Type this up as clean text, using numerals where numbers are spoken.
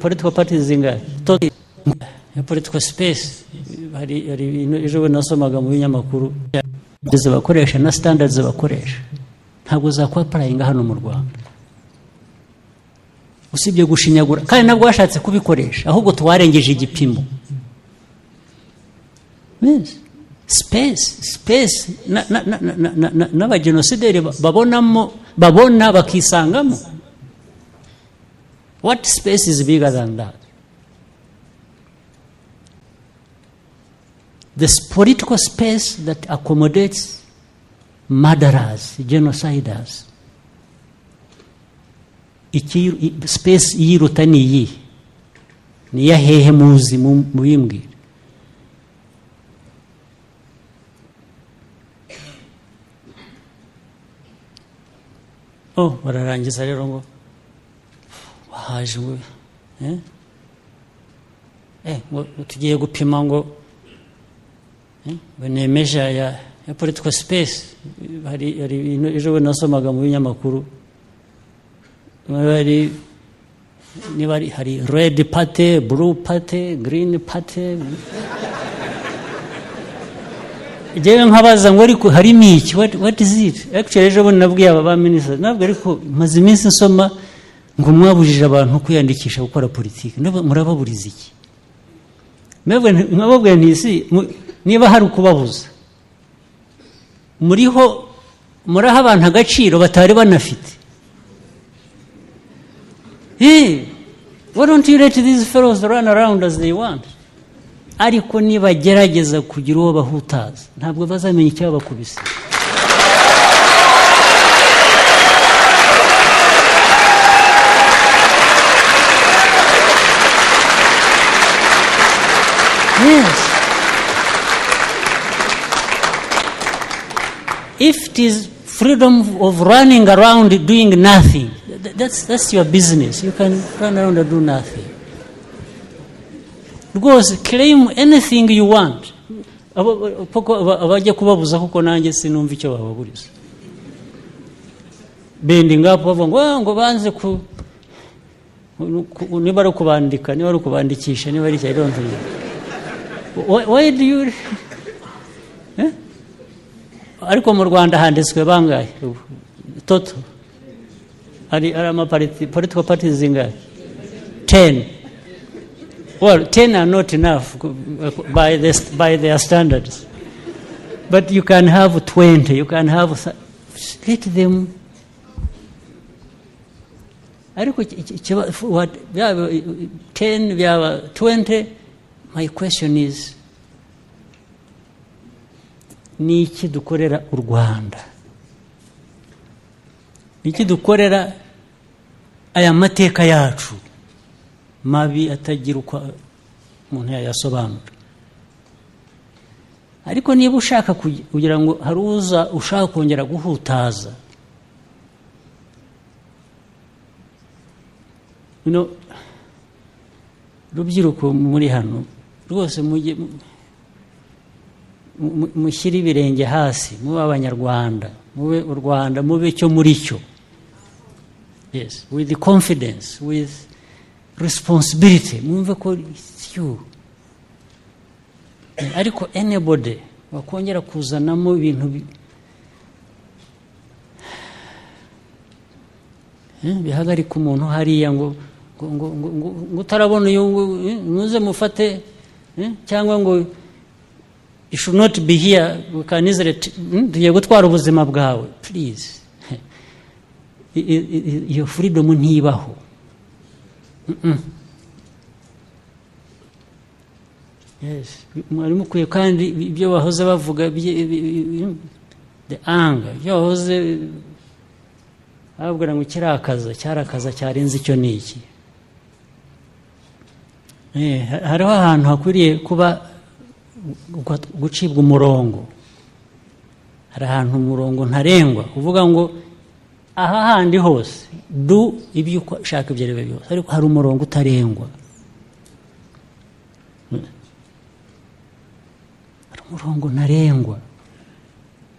political parties zingahe political space hari ejo nasomaga mu binyamakuru bakoresha na standards bakoresha ntabwo zakwa applying hano mu Rwanda usibye gushinyagura kandi nabwo washatse kubikoresha ahubwo twarengeje igipimo. Yes. Space n'aba genocideri babona bakisangamo. What space is bigger than that? This political space that accommodates murderers, genociders. Space yiruta niyi ni ya hehe muzi mubimbwira. Bararangiza rero ngo bahaje ngo tugiye gupima ngo benemeje ya political space hari ejo nasomaga mu binyamakuru hari red party, blue party, green party. Jewe nkabaza ngo ariko harimo iki, what is it? Actually ejo nabwiye aba minister nabwo ariko maze iminsi nsoma ngo mwabujije abantu kwiyandikisha gukora politiki. Murababuriza iki? Mwababwiye ntisi niba hari ukubabuza muriho muraha abantu agaciro batari banafite. Why don't you let these fellows run around as they want? Ariko niba gerageza kugira uwo bahutaza ntabwo bazamenya icyo bakubise. Yes. If it is freedom of running around doing nothing, that's your business. You can run around and do nothing. Because claim anything you want. Abajya kubabuza kuko nanjye sinumva icyo bababuriza. Bending up bavuga ngo banze ku niba ari kubandika niba ari kubandikisha niba ari I don't know. Why do you ariko mu Rwanda handitswe bangahe toto ari ama political parties zingahe 10. Well, 10 are not enough by their standards. But you can have 20, you can have let them. What 10, 20. My question is, ni iki dukorera u Rwanda? Ni iki dukorera aya mateka yacu mabi atagira uko umuntu yayasobanura? Ariko niba ushaka kugira ngo haruza ushaka kongera guhutaza, rubyiruko muri hano rwose mushyira ibirenge hasi mube abanyarwanda, mube u Rwanda, mube cyo muri cyo. Yes, with the confidence, with responsibility. Mwumve ko you ariko anybody wakongera kuzanamo ibintu bihagarika umuntu hariya ngo utarabona muze mufate cyangwa ngo you should not be here, we can easily tugiye gutwara ubuzima bwawe. Please, your freedom ntibaho. Yes, mwari mukwiye kandi ibyo bahoze bavuga the anger ibyo bahoze babwira ngo cyarakaza cyarenze icyo niki. Hariho ahantu hakwiriye kuba gucibwa umurongo. Hari ahantu umurongo ntarengwa uvuga ngo aha handi hose du ibyo ushaka ibyo rebe byose, ariko hari umurongo utarengwa. Hari umurongo ntarengwa.